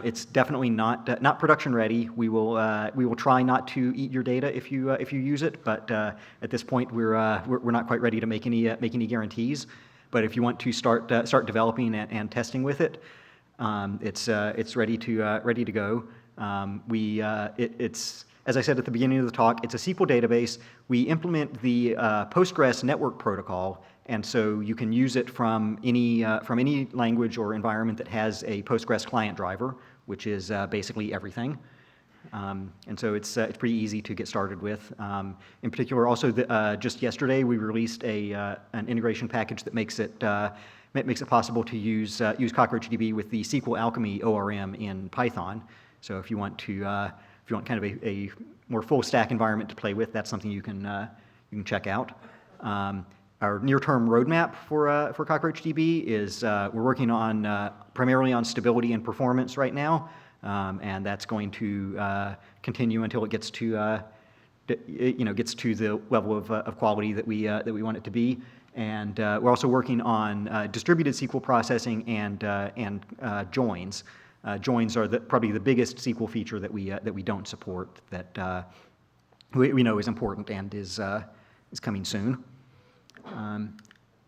It's definitely not production ready. We will try not to eat your data if you use it, but at this point we're not quite ready to make any guarantees. But if you want to start developing and testing with it, it's ready to go. It's, as I said at the beginning of the talk, it's a SQL database. We implement the Postgres network protocol, and so you can use it from any language or environment that has a Postgres client driver, which is basically everything. And so it's pretty easy to get started with. In particular, also just yesterday we released an integration package that makes it possible to use CockroachDB with the SQL Alchemy ORM in Python. So if you want kind of a more full stack environment to play with, that's something you can check out. Our near-term roadmap for CockroachDB is we're working on primarily on stability and performance right now, and that's going to continue until it gets to the level of quality that we want it to be. And we're also working on distributed SQL processing and joins. Joins are probably the biggest SQL feature that we don't support, that we know is important and is coming soon.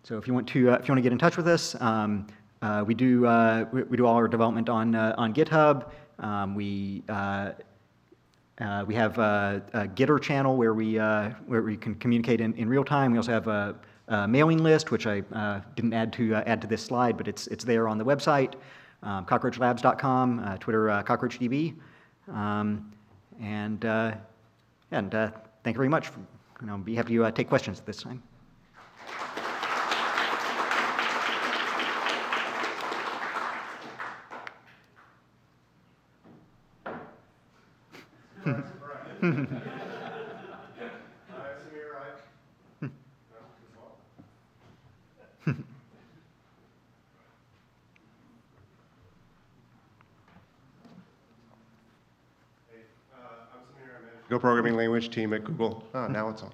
So if you want to get in touch with us, we do all our development on GitHub. We have a Gitter channel where we can communicate in real time. We also have a mailing list, which I didn't add to this slide, but it's there on the website. CockroachLabs.com, Twitter CockroachDB, and thank you very much. I'll be happy to take questions at this time. Go programming language team at Google. Oh, now it's on.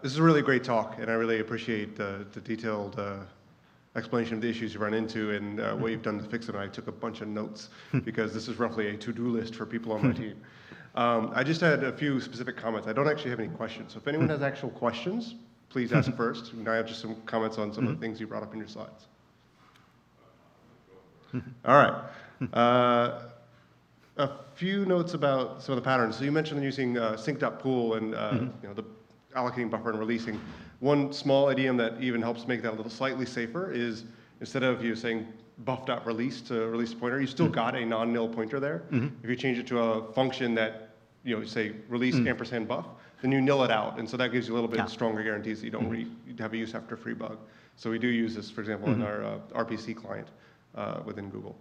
This is a really great talk, and I really appreciate the detailed explanation of the issues you run into and what you've done to fix them. I took a bunch of notes because this is roughly a to-do list for people on my team. I just had a few specific comments. I don't actually have any questions. So if anyone has actual questions, please ask first. And I have just some comments on some of the things you brought up in your slides. All right. A few notes about some of the patterns. So you mentioned using sync.pool and the allocating buffer and releasing. One small idiom that even helps make that a little slightly safer is instead of you saying buff.release to release a pointer, you still got a non-nil pointer there. If you change it to a function that say release ampersand buff, then you nil it out, and so that gives you a little bit stronger guarantees that you don't have a use after free bug. So we do use this, for example, in our RPC client within Google.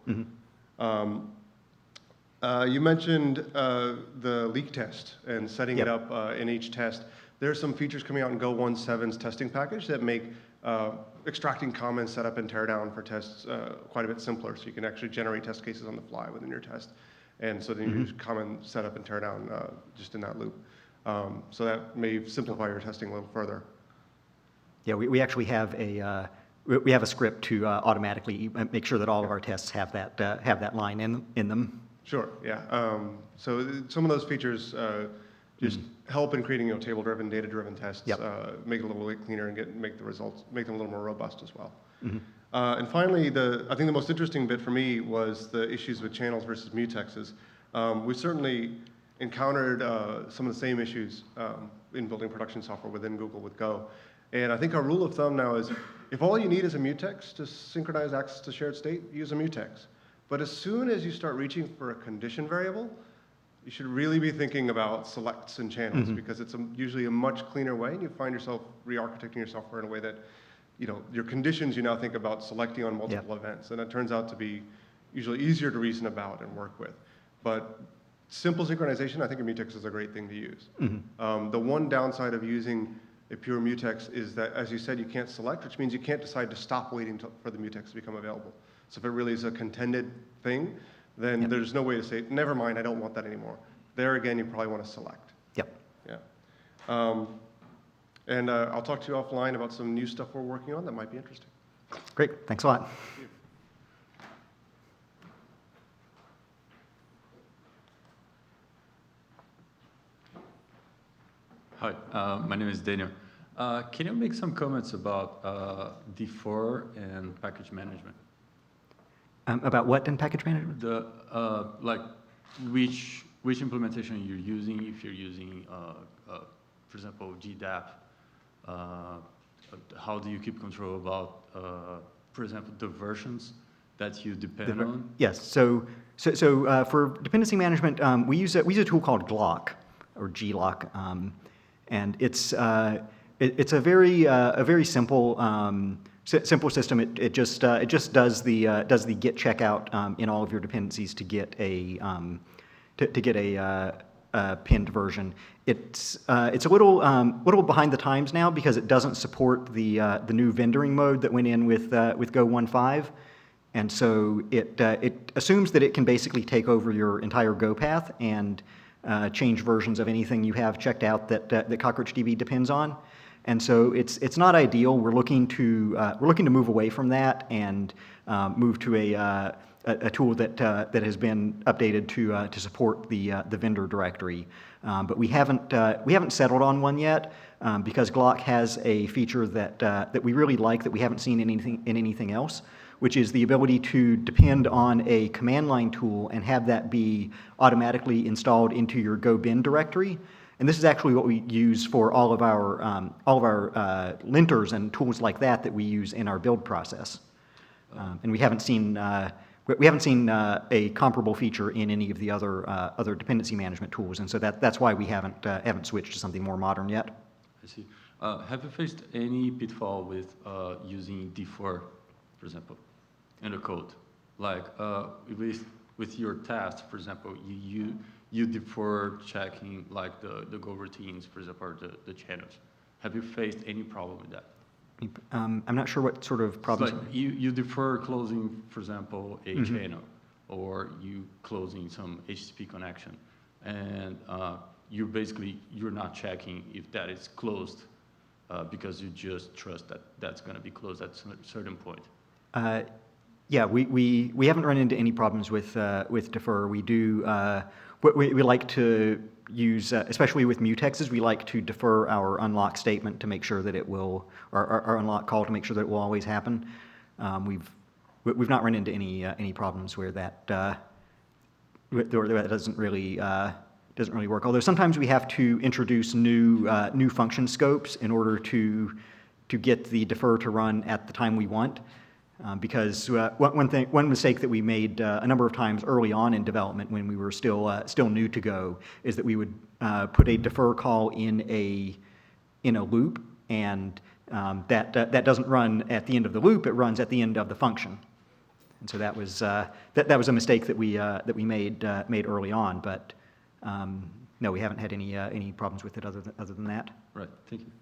You mentioned the leak test and setting it up in each test. There are some features coming out in Go 1.7's testing package that make extracting common setup and teardown for tests quite a bit simpler. So you can actually generate test cases on the fly within your test. And so then you use common setup and teardown just in that loop. So that may simplify your testing a little further. Yeah, we actually have a script to automatically make sure that all of our tests have that line in them. Sure, yeah. Some of those features just help in creating table-driven, data-driven tests, Yep. make it a little bit cleaner and make the results, make them a little more robust as well. Mhm. And finally, I think the most interesting bit for me was the issues with channels versus mutexes. We certainly encountered some of the same issues in building production software within Google with Go. And I think our rule of thumb now is if all you need is a mutex to synchronize access to shared state, use a mutex. But as soon as you start reaching for a condition variable, you should really be thinking about selects and channels because it's usually a much cleaner way, and you find yourself re-architecting your software in a way that, your conditions you now think about selecting on multiple events, and it turns out to be usually easier to reason about and work with. But simple synchronization, I think a mutex is a great thing to use. The one downside of using a pure mutex is that, as you said, you can't select, which means you can't decide to stop waiting for the mutex to become available. So if it really is a contended thing, then there's no way to say, never mind, I don't want that anymore. There again, you probably want to select. Yep. Yeah. And I'll talk to you offline about some new stuff we're working on that might be interesting. Great. Thanks a lot. Hi, my name is Daniel. Can you make some comments about D4 and package management? About what in package management? The like which implementation you're using? If you're using, for example, GDAP, how do you keep control about, for example, the versions that you depend on? Yes. So for dependency management, we use a tool called Glock or GLOC, and it's a very simple simple system. It just does the git checkout in all of your dependencies to get a pinned version. It's a little behind the times now because it doesn't support the new vendoring mode that went in with Go 1.5, and so it assumes that it can basically take over your entire Go path and change versions of anything you have checked out that CockroachDB depends on. And so it's not ideal. We're looking to move away from that and move to a tool that has been updated to support the vendor directory. But we haven't settled on one yet because Glock has a feature that we really like that we haven't seen in anything else, which is the ability to depend on a command line tool and have that be automatically installed into your Go bin directory. And this is actually what we use for all of our linters and tools like that we use in our build process. And we haven't seen a comparable feature in any of the other dependency management tools, and so that's why we haven't switched to something more modern yet. I see. Have you faced any pitfall with using D4, for example, in the code? Like with your tasks, for example, you defer checking like the Go routines, for example, or the channels. Have you faced any problem with that? I'm not sure what sort of problems. Like you defer closing, for example, a channel, or you closing some HTTP connection, and you're not checking if that is closed because you just trust that that's going to be closed at a certain point. Yeah, we haven't run into any problems with defer. We do. We like to use, especially with mutexes, we like to defer our unlock statement to make sure that it will, or our unlock call to make sure that it will always happen. We've not run into any problems where that doesn't really work. Although sometimes we have to introduce new function scopes in order to get the defer to run at the time we want. Because one mistake that we made a number of times early on in development when we were still new to Go is that we would put a defer call in a loop, and that doesn't run at the end of the loop; it runs at the end of the function. And so that was a mistake that we made early on. But no, we haven't had any problems with it other than that. Right. Thank you.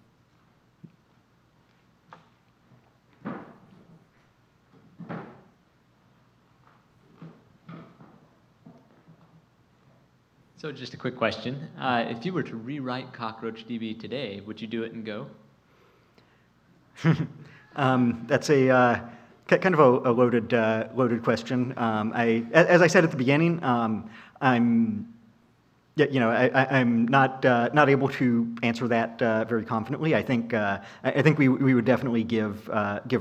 So just a quick question. If you were to rewrite CockroachDB today, would you do it in Go? That's kind of a loaded question. As I said at the beginning, I'm not able to answer that very confidently. I think we would definitely give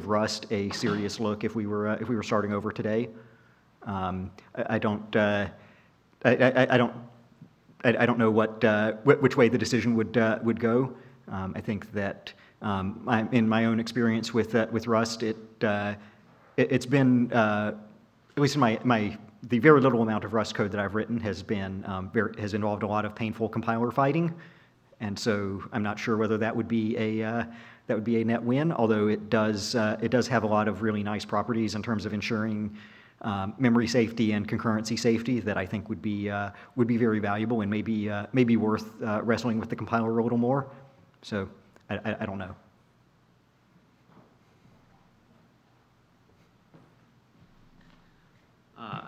Rust a serious look if we were starting over today. I don't know which way the decision would go. I think that in my own experience with Rust, it's been at least in the very little amount of Rust code that I've written has involved a lot of painful compiler fighting, and so I'm not sure whether that would be a net win. Although it does have a lot of really nice properties in terms of ensuring memory safety and concurrency safety that I think would be very valuable and maybe worth wrestling with the compiler a little more. So I don't know.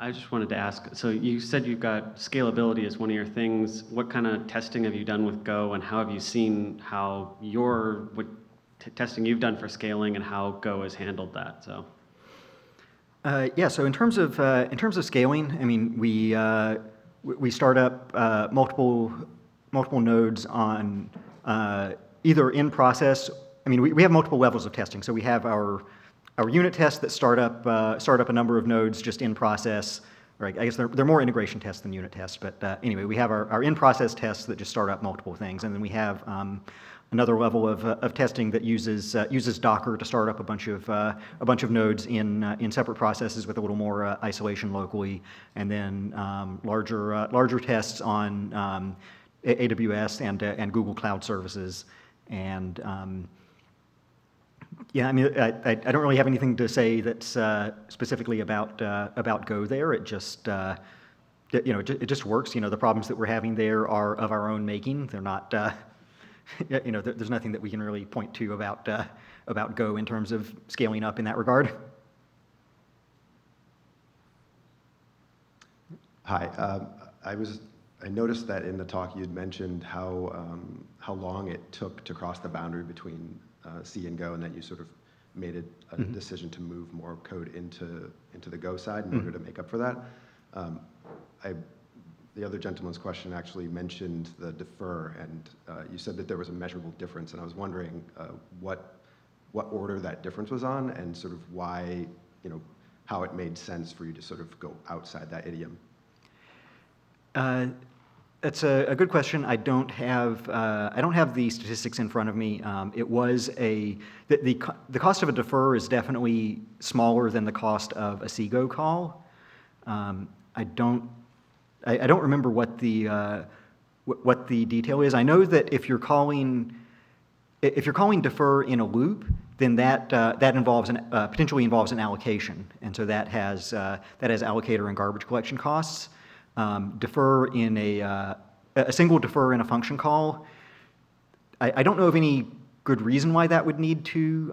I just wanted to ask, so you said you've got scalability as one of your things. What kind of testing have you done with Go, and how have you seen how what testing you've done for scaling and how Go has handled that? So. Yeah. So in terms of scaling, I mean, we start up multiple nodes on either in process. I mean, we have multiple levels of testing. So we have our unit tests that start up a number of nodes just in process. Right? I guess they're more integration tests than unit tests. But anyway, we have our in process tests that just start up multiple things, and then we have another level of testing that uses Docker to start up a bunch of nodes in separate processes with a little more isolation locally, and then larger tests on AWS and Google Cloud Services. And yeah, I mean, I don't really have anything to say that's specifically about Go there. It just it just works. The problems that we're having there are of our own making. They're not. There's nothing that we can really point to about Go in terms of scaling up in that regard. Hi, I noticed that in the talk you'd mentioned how long it took to cross the boundary between C and Go, and that you sort of made a decision to move more code into the Go side in order to make up for that. The other gentleman's question actually mentioned the defer, and you said that there was a measurable difference, and I was wondering what order that difference was on, and sort of why, how it made sense for you to sort of go outside that idiom. That's a good question. I don't have the statistics in front of me. It was the cost of a defer is definitely smaller than the cost of a CGO call. I don't remember what the detail is. I know that if you're calling defer in a loop, then that potentially involves an allocation, and so that has allocator and garbage collection costs. Defer in a single defer in a function call, I don't know of any good reason why that would need to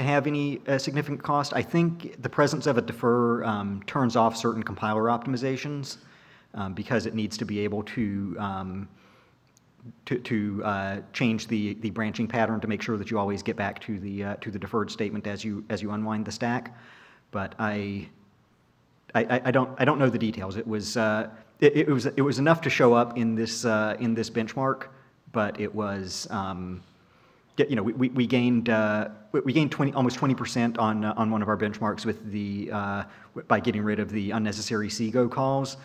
have any significant cost. I think the presence of a defer turns off certain compiler optimizations because it needs to be able to change the branching pattern to make sure that you always get back to the deferred statement as you unwind the stack. But I don't know the details. It was enough to show up in this benchmark, but it was we gained almost 20% on one of our benchmarks with by getting rid of the unnecessary CGO calls.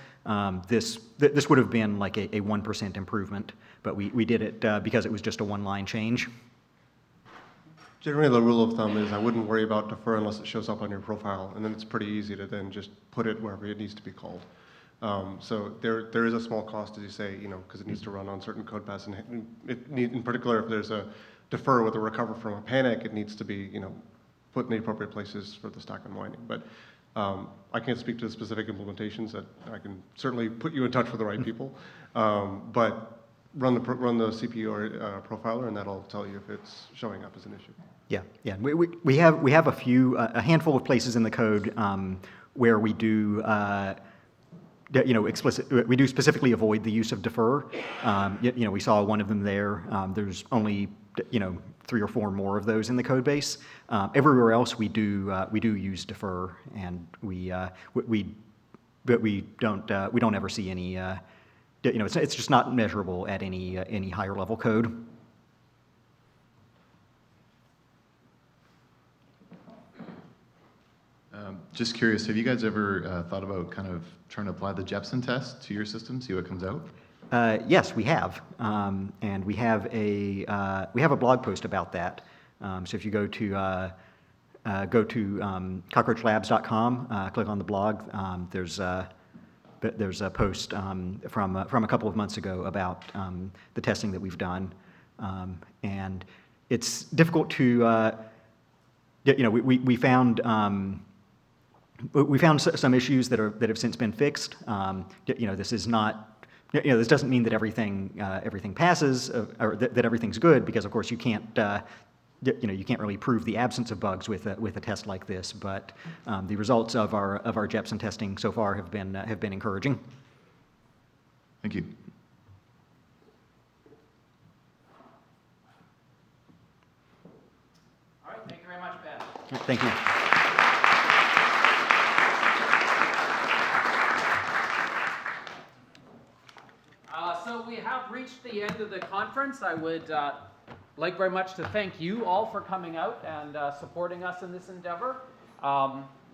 This would have been like a 1% improvement, but we did it because it was just a one-line change. Generally, the rule of thumb is I wouldn't worry about defer unless it shows up on your profile, and then it's pretty easy to then just put it wherever it needs to be called. So there is a small cost, as you say, because it needs to run on certain code paths, and in particular, if there's a defer with a recover from a panic, it needs to be put in the appropriate places for the stack unwinding. But I can't speak to the specific implementations. That I can certainly put you in touch with the right people, but run the CPU or profiler, and that'll tell you if it's showing up as an issue. Yeah. We have a handful of places in the code where we do we do specifically avoid the use of defer. We saw one of them there. There's only 3 or 4 more of those in the code base. Everywhere else we do use defer, and but we don't ever see any, it's just not measurable at any higher level code. Just curious, have you guys ever thought about kind of trying to apply the Jepsen test to your system, see what comes out? Yes, we have, and we have a blog post about that. So if you go to cockroachlabs.com, click on the blog. There's a post from a couple of months ago about the testing that we've done, and it's difficult to we found. We found some issues that have since been fixed. This is not, this doesn't mean that everything passes or that everything's good, because of course you can't, you can't really prove the absence of bugs with a test like this. But the results of our Jepsen testing so far have been encouraging. Thank you. All right, thank you very much, Ben. Thank you. So we have reached the end of the conference. I would like very much to thank you all for coming out and supporting us in this endeavor.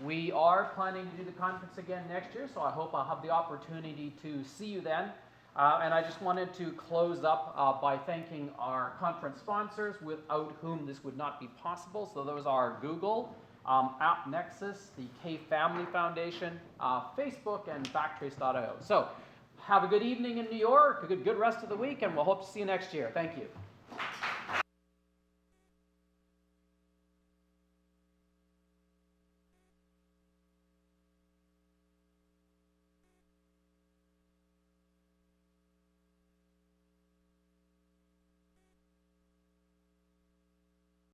We are planning to do the conference again next year, so I hope I'll have the opportunity to see you then. And I just wanted to close up by thanking our conference sponsors, without whom this would not be possible. So those are Google, AppNexus, the K Family Foundation, Facebook, and Backtrace.io. So have a good evening in New York, a good rest of the week, and we'll hope to see you next year. Thank you.